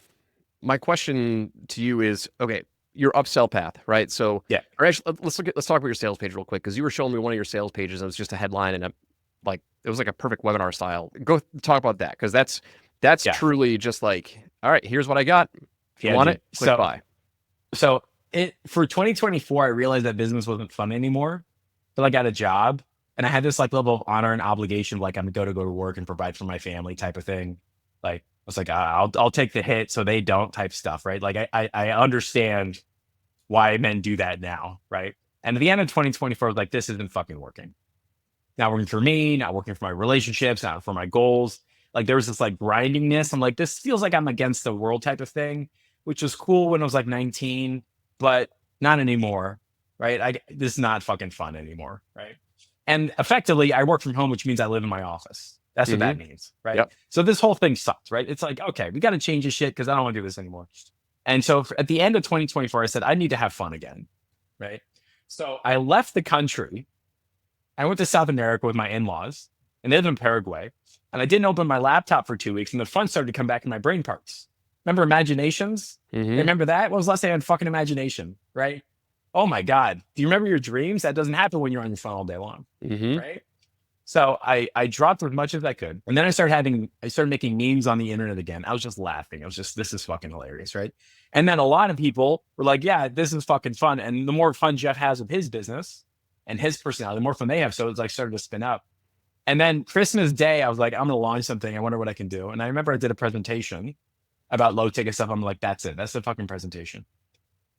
My question to you is, okay, your upsell path, right? So Yeah. Or actually, let's talk about your sales page real quick, because you were showing me one of your sales pages. It was just a headline and it was like a perfect webinar style. Go talk about that, because that's truly just like, all right, here's what I got. If you want it, click buy. So for 2024, I realized that business wasn't fun anymore. But I got a job and I had this like level of honor and obligation, like I'm going to go to work and provide for my family type of thing. Like I was like, I'll take the hit so they don't type stuff, right? Like I understand why men do that now, right? And at the end of 2024, I was like, this isn't fucking working. Not working for me, not working for my relationships, not for my goals. Like there was this like grindingness. I'm like, this feels like I'm against the world type of thing, which was cool when I was like 19, but not anymore, right? This is not fucking fun anymore, right? And effectively, I work from home, which means I live in my office. That's what that means, right? Yep. So this whole thing sucks, right? It's like, okay, we got to change this shit because I don't want to do this anymore. And so at the end of 2024, I said, I need to have fun again, right? So I left the country. I went to South America with my in-laws, and they live in Paraguay. And I didn't open my laptop for 2 weeks, and the fun started to come back in my brain parts. Remember imaginations? Remember that? When was the last time I had fucking imagination, right? Oh my God. Do you remember your dreams? That doesn't happen when you're on your phone all day long, right? So I dropped as much as I could. And then I started making memes on the internet again. I was just laughing. I was just, this is fucking hilarious, right? And then a lot of people were like, yeah, this is fucking fun. And the more fun Jeff has with his business and his personality, the more fun they have. So it's like started to spin up. And then Christmas Day, I was like, I'm going to launch something. I wonder what I can do. And I remember I did a presentation about low ticket stuff. I'm like, that's it. That's the fucking presentation.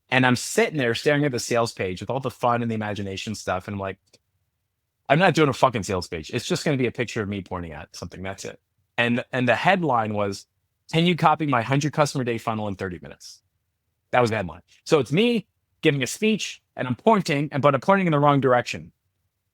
And I'm sitting there staring at the sales page with all the fun and the imagination stuff. And I'm like, I'm not doing a fucking sales page. It's just going to be a picture of me pointing at something. That's it. And the headline was, can you copy my 100 customer day funnel in 30 minutes? That was the headline. So it's me giving a speech and I'm pointing, but I'm pointing in the wrong direction.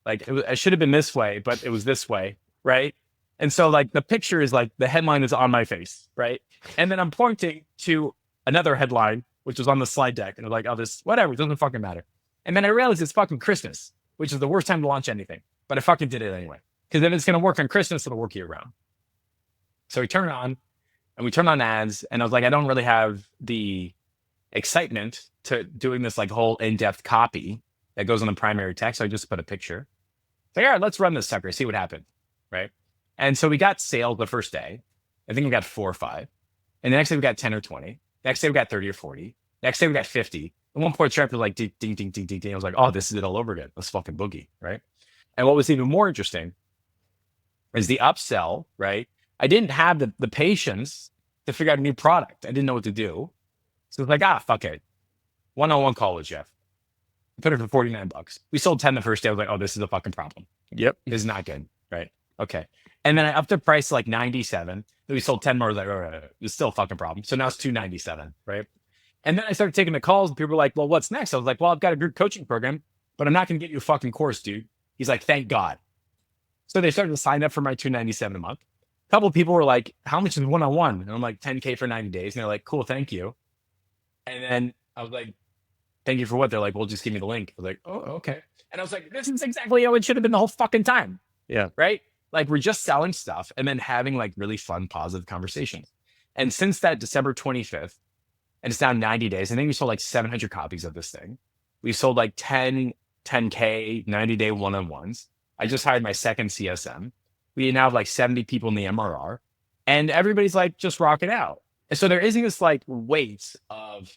Like it should have been this way, but it was this way. Right. And so like the picture is like the headline is on my face. Right. And then I'm pointing to another headline, which was on the slide deck. And I'm like, oh, this, whatever, it doesn't fucking matter. And then I realized it's fucking Christmas, which is the worst time to launch anything. But I fucking did it anyway. Because then it's going to work on Christmas, it'll work year round. So we turn on ads. And I was like, I don't really have the excitement to doing this like whole in-depth copy that goes on the primary text. So I just put a picture. So all right, let's run this sucker, see what happened. Right. And so we got sales the first day. I think we got 4 or 5. And the next day we got 10 or 20. Next day we got 30 or 40. Next day we got 50. At one point, Trump was like, ding, ding, ding, ding, ding, ding. I was like, oh, this is it all over again. Let's fucking boogie, right? And what was even more interesting is the upsell, right? I didn't have the patience to figure out a new product. I didn't know what to do. So it's like, fuck it. One-on-one call with Jeff. I put it for $49. We sold 10 the first day. I was like, oh, this is a fucking problem. Yep. This is not good, right? Okay. And then I upped the price to like 97. Then we sold 10 more. I was like, all right, it's still a fucking problem. So now it's $297, right? And then I started taking the calls, and people were like, well, what's next? I was like, well, I've got a group coaching program, but I'm not going to get you a fucking course, dude. He's like, thank God. So they started to sign up for my $297 a month. A couple of people were like, how much is one-on-one? And I'm like, 10K for 90 days. And they're like, cool, thank you. And then I was like, thank you for what? They're like, well, just give me the link. I was like, oh, okay. And I was like, this is exactly how it should have been the whole fucking time. Yeah. Right? Like, we're just selling stuff and then having like really fun, positive conversations. And since that December 25th, and it's now 90 days, I think we sold like 700 copies of this thing. We sold like 10K, 90-day one-on-ones. I just hired my second CSM. We now have like 70 people in the MRR, and everybody's like just rocking out. And so there isn't this like weight of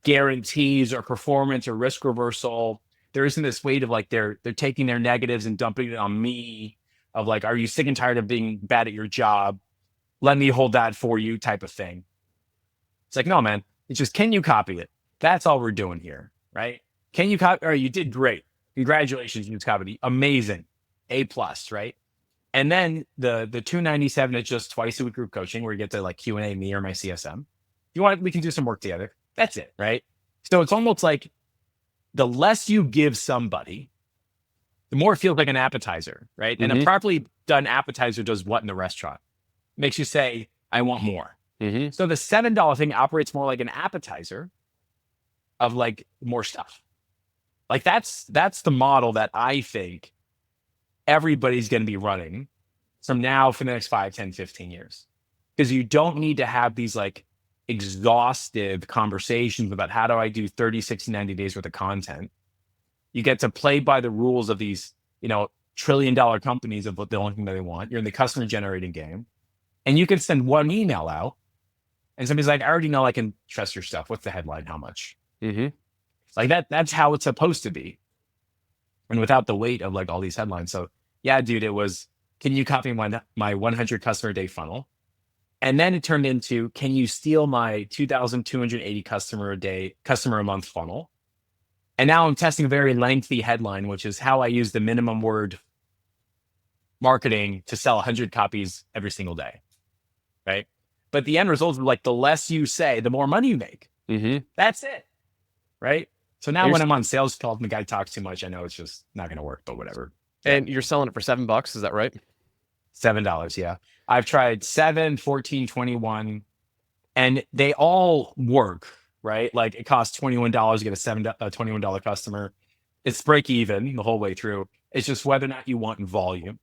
guarantees or performance or risk reversal. There isn't this weight of like they're taking their negatives and dumping it on me of like, are you sick and tired of being bad at your job? Let me hold that for you type of thing. It's like, no, man, it's just, can you copy it? That's all we're doing here, right? Can you copy? Or you did great. Congratulations, you copied it. Amazing. A+, right? And then the 297 is just twice a week group coaching where you get to like Q&A me or my CSM. If you want, we can do some work together. That's it, right? So it's almost like the less you give somebody, the more it feels like an appetizer, right? And a properly done appetizer does what in the restaurant? Makes you say, I want more. So the $7 thing operates more like an appetizer of like more stuff. Like that's the model that I think everybody's going to be running from now for the next 5, 10, 15 years. Because you don't need to have these like exhaustive conversations about how do I do 30, 60, 90 days worth of content. You get to play by the rules of these, trillion-dollar companies of what the only thing that they want. You're in the customer generating game. And you can send one email out and somebody's like, I already know I can trust your stuff. What's the headline? How much? Like that's how it's supposed to be. And without the weight of like all these headlines. So yeah, dude, it was, can you copy my 100 customer day funnel? And then it turned into, can you steal my 2,280 customer a month funnel? And now I'm testing a very lengthy headline, which is how I use the minimum word marketing to sell 100 copies every single day. Right. But the end result is like the less you say, the more money you make. That's it. Right. So now when I'm on sales calls and the guy talks too much, I know it's just not going to work, but whatever. And you're selling it for $7, is that right? $7. Yeah. I've tried 7, 14, 21, and they all work, right? Like it costs $21 to get a $21 customer. It's break even the whole way through. It's just whether or not you want volume,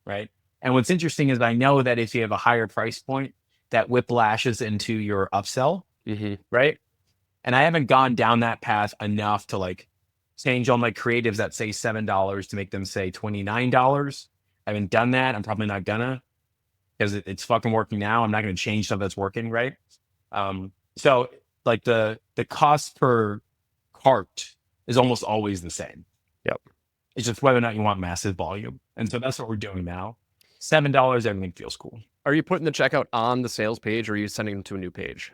right? And what's interesting is I know that if you have a higher price point, that whiplashes into your upsell, right? And I haven't gone down that path enough to like change all my creatives that say $7 to make them say $29. I haven't done that. I'm probably not gonna, because it's fucking working now. I'm not gonna change stuff that's working, right? So like the cost per cart is almost always the same. Yep. It's just whether or not you want massive volume. And so that's what we're doing now. $7, everything feels cool. Are you putting the checkout on the sales page or are you sending them to a new page?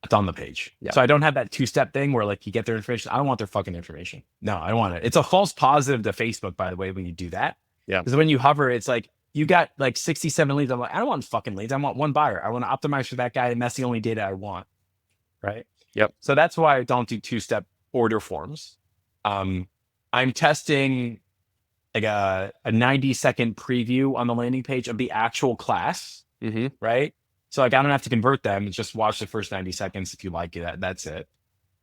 It's on the page. Yeah. So I don't have that 2-step thing where like you get their information. I don't want their fucking information. No, I don't want it. It's a false positive to Facebook, by the way, when you do that. Yeah. Because when you hover, it's like you got like 67 leads. I'm like, I don't want fucking leads. I want one buyer. I want to optimize for that guy. And that's the only data I want. Right. Yep. So that's why I don't do 2-step order forms. I'm testing like a 90-second preview on the landing page of the actual class. Right. So like I don't have to convert them. It's just watch the first 90 seconds. If you like it, that's it.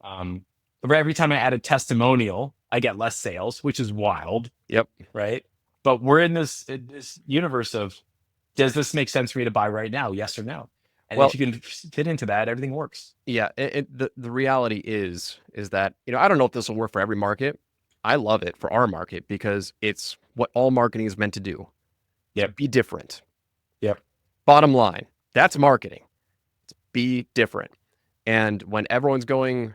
But every time I add a testimonial, I get less sales, which is wild. Yep. Right. But we're in this universe of, does this make sense for me to buy right now? Yes or no? And if you can fit into that, everything works. Yeah. The reality is that, I don't know if this will work for every market. I love it for our market because it's what all marketing is meant to do. Yep. Be different. Yep. Bottom line, that's marketing. Be different. And when everyone's going,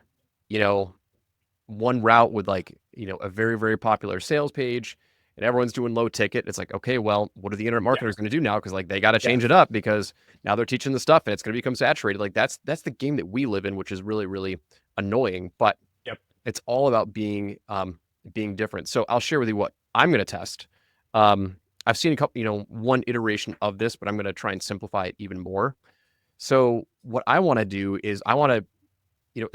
one route with like, a very, very popular sales page and everyone's doing low ticket, it's like, okay, well, what are the internet marketers going to do now? Because like they got to change it up because now they're teaching the stuff and it's going to become saturated. Like that's the game that we live in, which is really, really annoying. But it's all about being different. So I'll share with you what I'm going to test. I've seen a couple, one iteration of this, but I'm going to try and simplify it even more. So what I want to do is I want to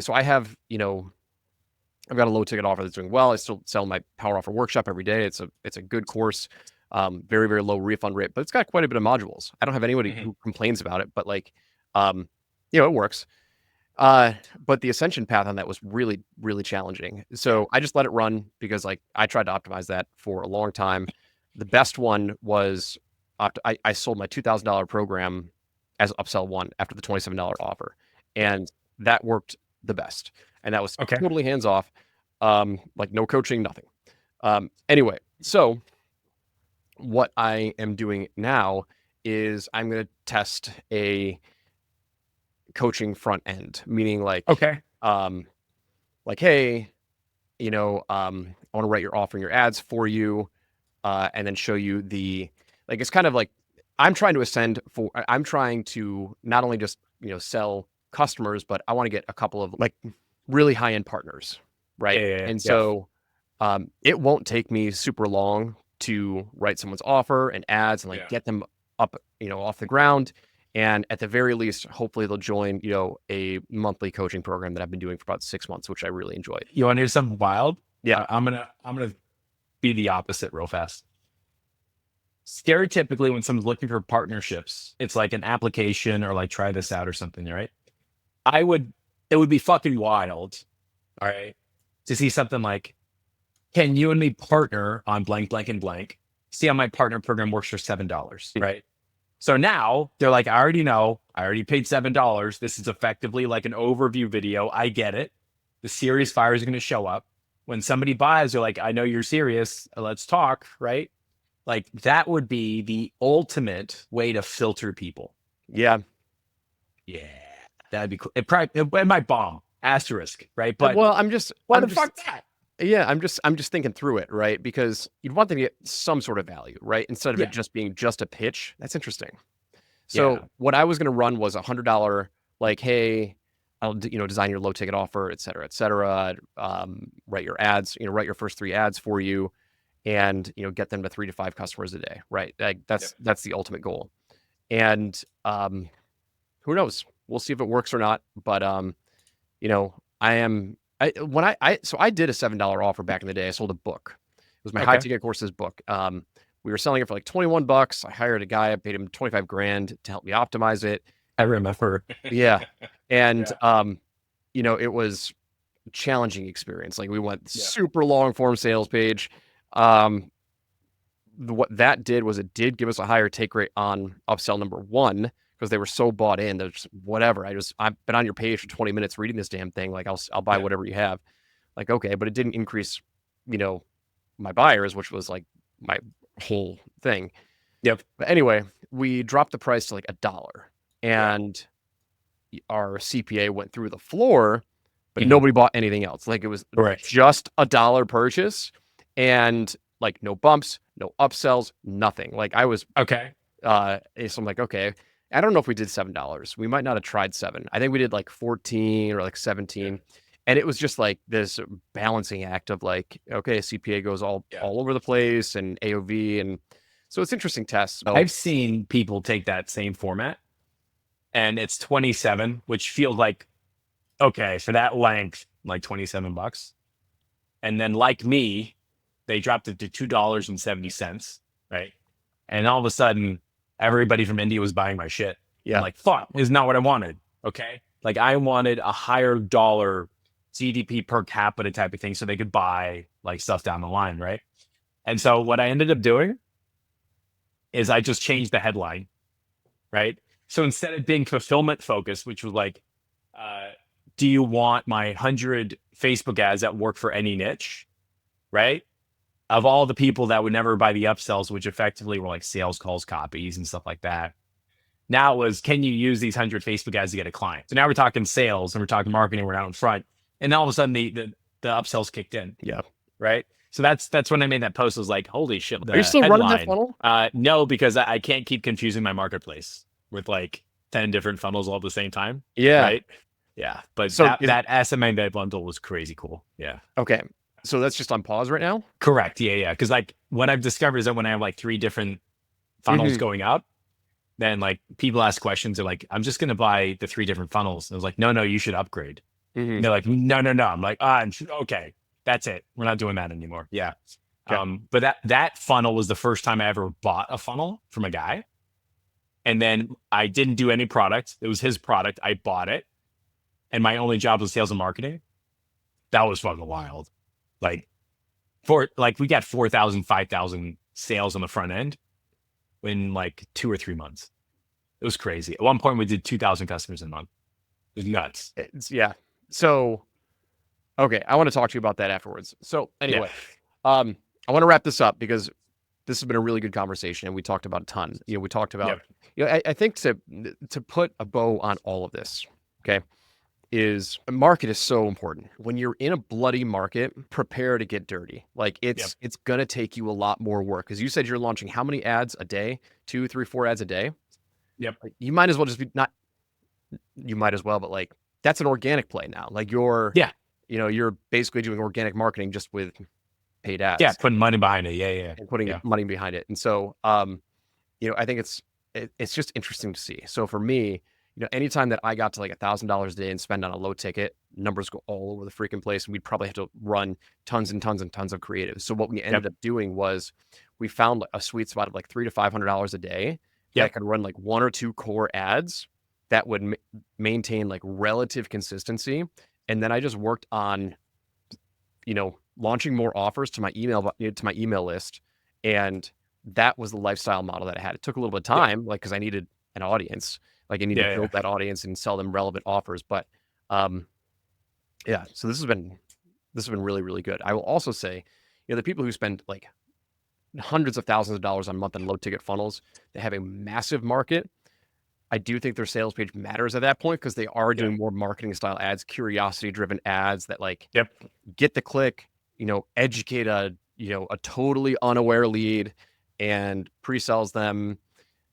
so I have, I've got a low ticket offer that's doing well. I still sell my Power Offer workshop every day. It's a good course, very, very low refund rate, but it's got quite a bit of modules. I don't have anybody Mhm. who complains about it, but like, it works. But the ascension path on that was really, really challenging. So I just let it run because like I tried to optimize that for a long time. The best one was I sold my $2,000 program as upsell one after the $27 offer, Yeah. and that worked the best. And that was Okay. totally hands off, like no coaching, nothing. Anyway, so what I am doing now is I'm going to test a coaching front end, meaning Okay. um, hey, I want to write your offer and your ads for you, and then show you it's kind of like I'm trying to not only just, sell customers, but I want to get a couple of like really high end partners, Yeah. right? Yeah. Yeah. And Yeah. so, it won't take me super long to write someone's offer and ads and like Yeah. get them up, off the ground. And at the very least, hopefully they'll join, a monthly coaching program that I've been doing for about 6 months, which I really enjoyed. You want to hear something wild? Yeah. I'm gonna be the opposite real fast. Stereotypically, when someone's looking for partnerships, it's like an application or like try this out or something, right? I would, it would be fucking wild, all right, to see something like, can you and me partner on blank, blank, and blank? See how my partner program works for $7, right? So now they're like, I already know, I already paid $7. This is effectively like an overview video. I get it. The serious buyers are going to show up. When somebody buys, they're like, I know you're serious. Let's talk, right? Like that would be the ultimate way to filter people. Yeah. Yeah, that'd be cool. It might bomb, asterisk, right? But Well, what the fuck that? yeah, I'm just thinking through it, right? Because you'd want them to get some sort of value, right? Instead of it Yeah, just being just a pitch. That's interesting. yeah, So what I was going to run was $100, like, hey, design your low ticket offer, et cetera, et cetera. Write your ads, write your first 3 ads for you, and get them to 3 to 5 customers a day, right? Like yep. that's the ultimate goal. And who knows? We'll see if it works or not. But you know, I am I when I so I did a $7 offer back in the day. I sold a book. It was my high Okay, ticket courses book. We were selling it for like $21. I hired a guy. I paid him 25 grand to help me optimize it. I remember. Yeah. And Yeah, it was a challenging experience. Like we went yeah, super long form sales page. Um, what that did was it did give us a higher take rate on upsell number one because they were so bought in. They're just whatever. I've been on your page for 20 minutes reading this damn thing. Like I'll buy yeah. whatever you have. Like, okay, but it didn't increase, my buyers, which was like my whole thing. Yep. But anyway, we dropped the price to like $1 Yeah. and our CPA went through the floor, but Mhm. nobody bought anything else. Like it was Right. just $1 purchase and like no bumps, no upsells, nothing. Like I was, Okay. so I'm like, okay, I don't know if we did $7. We might not have tried 7. I think we did like 14 or like Yeah. 17. And it was just like this balancing act of like, okay, CPA goes all Yeah. over the place and AOV. And so it's interesting tests. So, I've seen people take that same format and it's 27, which feels like, okay, for that length, like $27. And then like me, they dropped it to $2.70, right? And all of a sudden, everybody from India was buying my shit. I'm yeah, like, fuck, is not what I wanted. Okay. Like I wanted a higher dollar GDP per capita type of thing so they could buy like stuff down the line, right? And so what I ended up doing is I just changed the headline, right? So instead of being fulfillment focused, which was like, uh, do you want my 100 Facebook ads that work for any niche, right? Of all the people that would never buy the upsells, which effectively were like sales calls, copies, and stuff like that. Now it was, can you use these 100 Facebook ads to get a client? So now we're talking sales and we're talking marketing, we're out in front. And all of a sudden the upsells kicked in, yeah. right? So that's when I made that post. Was like, holy shit, Are you the still running that headline. funnel? No, because I can't keep confusing my marketplace with like 10 different funnels all at the same time, Yeah. right? Yeah, but So that SMA bundle was crazy cool. Yeah. okay. So that's just on pause right now? Correct. Yeah, yeah. Because like what I've discovered is that when I have like 3 different funnels Mhm. going out, then like people ask questions. They're like, I'm just going to buy the 3 different funnels. And I was like, no, you should upgrade. Mhm. And they're like, no. I'm like, okay, that's it. We're not doing that anymore. Yeah. Okay. But that funnel was the first time I ever bought a funnel from a guy. And then I didn't do any product. It was his product. I bought it. And my only job was sales and marketing. That was fucking wild. Like we got 4,000, 5,000 sales on the front end in like 2 or 3 months. It was crazy. At one point we did 2,000 customers a month. It was nuts. Yeah. So, okay, I want to talk to you about that afterwards. So anyway, I want to wrap this up because this has been a really good conversation and we talked about a ton. We talked about, I think to put a bow on all of this, okay, is market is so important. When you're in a bloody market, prepare to get dirty. Like it's going to take you a lot more work. Because you said you're launching how many ads a day? 2, 3, 4 ads a day? Yep. Like, you might as well just be not, you might as well, but like that's an organic play now. Like you're basically doing organic marketing just with paid ads. Yeah, putting money behind it. Yeah. And putting money behind it. And so, I think it's just interesting to see. So for me, anytime that I got to like $1,000 a day and spend on a low ticket, numbers go all over the freaking place. And we'd probably have to run tons and tons and tons of creative. So what we ended up doing was we found a sweet spot of like $300 to $500 a day that could run like 1 or 2 core ads that would maintain like relative consistency. And then I just worked on, launching more offers to my email list. And that was the lifestyle model that I had. It took a little bit of time, like, cause I needed an audience. Like I need to build that audience and sell them relevant offers. But, so this has been really, really good. I will also say, the people who spend like hundreds of thousands of dollars a month on low ticket funnels, they have a massive market. I do think their sales page matters at that point because they are doing more marketing style ads, curiosity driven ads that like get the click, educate a totally unaware lead and pre-sells them.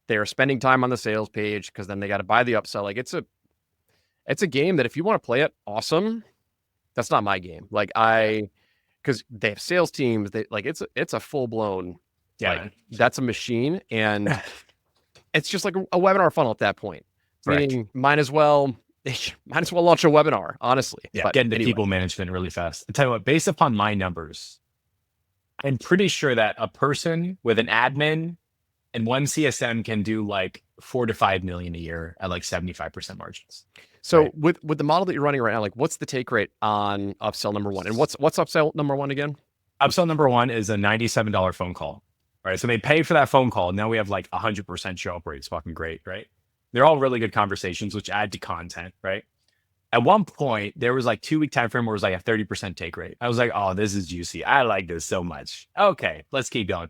They're spending time on the sales page because then they got to buy the upsell. Like it's a game that if you want to play it, awesome. That's not my game. Like because they have sales teams. They like it's a full blown. Like that's a machine, and it's just like a webinar funnel at that point. Meaning, might as well launch a webinar. Honestly, but get into people management really fast. I tell you what, based upon my numbers, I'm pretty sure that a person with an admin and one CSM can do like 4 to 5 million a year at like 75% margins. So with the model that you're running right now, like what's the take rate on upsell number 1? And what's upsell number 1 again? Upsell number 1 is a $97 phone call. Right. So they pay for that phone call. Now we have like 100% show up rate. It's fucking great. Right. They're all really good conversations, which add to content. Right. At one point, there was like 2-week time frame where it was like a 30% take rate. I was like, oh, this is juicy. I like this so much. Okay, let's keep going.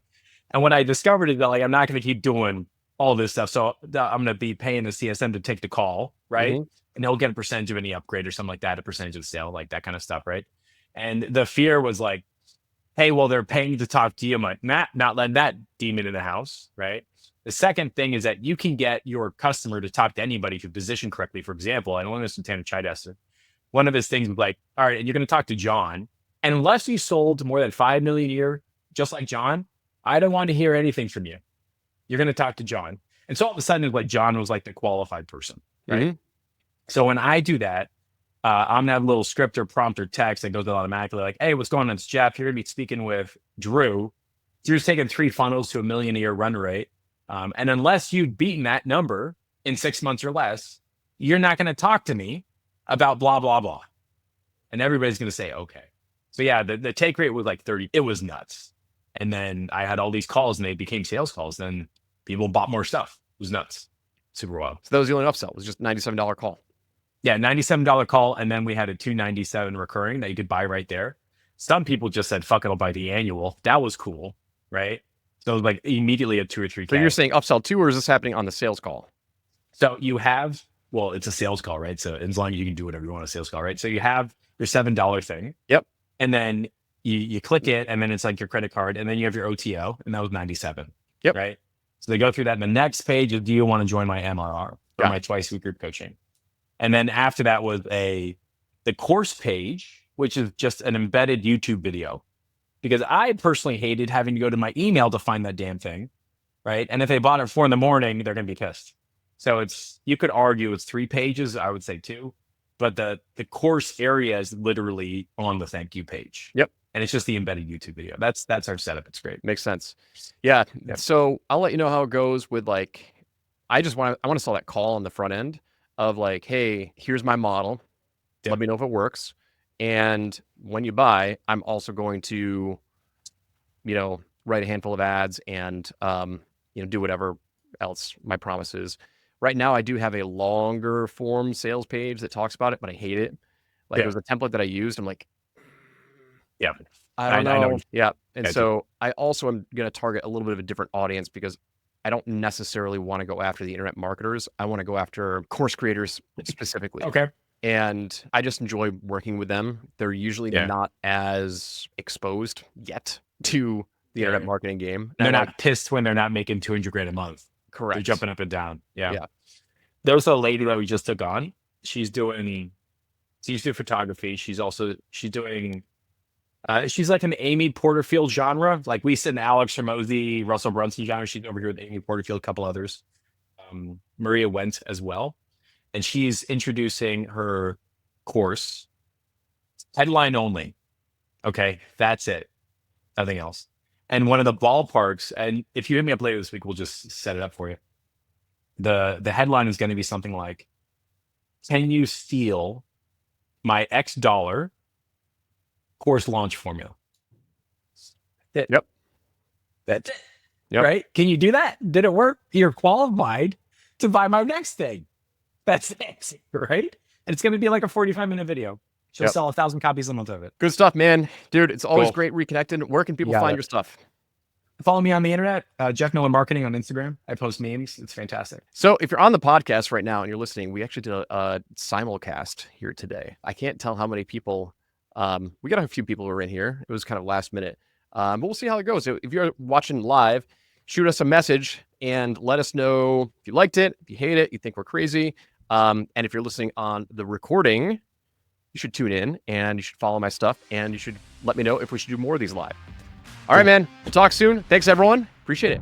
And when I discovered it, that like, I'm not going to keep doing all this stuff. So I'm going to be paying the CSM to take the call. Right. And he'll get a percentage of any upgrade or something like that, a percentage of the sale, like that kind of stuff. Right. And the fear was like, hey, well, they're paying to talk to you. I'm like, not letting that demon in the house. Right. The second thing is that you can get your customer to talk to anybody if you position correctly. For example, I learned this from Tanner Chidester. One of his things was like, all right, and you're going to talk to John. And unless you sold more than 5 million a year, just like John, I don't want to hear anything from you. You're going to talk to John. And so all of a sudden, it's like John was like the qualified person. Right. So when I do that, I'm going to have a little script or prompt or text that goes automatically like, hey, what's going on? It's Jeff. You're going to be speaking with Drew. Drew's taking 3 funnels to $1 million a year run rate. And unless you've beaten that number in 6 months or less, you're not going to talk to me about blah, blah, blah. And everybody's going to say, okay. So yeah, the take rate was like 30. It was nuts. And then I had all these calls and they became sales calls. Then people bought more stuff. It was nuts. Super wild. So that was the only upsell. It was just $97 call. Yeah, $97 call. And then we had a $297 recurring that you could buy right there. Some people just said, fuck it, I'll buy the annual. That was cool. Right. So it was like immediately a 2 or 3K. So you're saying upsell 2, or is this happening on the sales call? So you have, well, it's a sales call, right? So as long as you can do whatever you want on a sales call, right? So you have your $7 thing. Yep. And then you click it, and then it's like your credit card, and then you have your OTO, and that was 97. Yep. Right. So they go through that. And the next page is, do you want to join my MRR or my twice-week group coaching? And then after that was the course page, which is just an embedded YouTube video. Because I personally hated having to go to my email to find that damn thing, right? And if they bought it at 4 a.m, they're going to be pissed. So you could argue it's 3 pages. I would say 2. but the course area is literally on the thank you page. Yep. And it's just the embedded YouTube video. That's our setup. It's great. Makes sense. Yeah. Yep. So I'll let you know how it goes with like, I want to sell that call on the front end of like, hey, here's my model. Yep. Let me know if it works. And when you buy, I'm also going to, write a handful of ads and, do whatever else my promise is. Right now, I do have a longer form sales page that talks about it, but I hate it. Like it was a template that I used. I'm like, yeah, I don't know. I know. Yeah. And so I also am going to target a little bit of a different audience because I don't necessarily want to go after the internet marketers. I want to go after course creators specifically. Okay. And I just enjoy working with them. They're usually not as exposed yet to the internet marketing game. And they're not pissed when they're not making $200,000 a month. Correct. They're jumping up and down. Yeah. There's a lady that we just took on. She's doing photography. She's doing she's like an Amy Porterfield genre. Like we sit in Alex Hormozy, Russell Brunson genre. She's over here with Amy Porterfield, a couple others. Maria Wendt as well. And she's introducing her course, headline only. Okay, that's it. Nothing else. And one of the ballparks, and if you hit me up later this week, we'll just set it up for you. The headline is going to be something like, "Can you steal my X dollar course launch formula?" Yep. That's it. Yep. Right? Can you do that? Did it work? You're qualified to buy my next thing. That's it, right? And it's going to be like a 45-minute video. She'll sell 1,000 copies a month of it. Good stuff, man. Dude, it's always great reconnecting. Where can people find your stuff? Follow me on the internet, Jeff Nolan Marketing on Instagram. I post memes. It's fantastic. So if you're on the podcast right now and you're listening, we actually did a simulcast here today. I can't tell how many people, we got a few people who were in here. It was kind of last minute, but we'll see how it goes. If you're watching live, shoot us a message and let us know if you liked it, if you hate it, you think we're crazy. And if you're listening on the recording, you should tune in and you should follow my stuff and you should let me know if we should do more of these live. All right, man. We'll talk soon. Thanks, everyone. Appreciate it.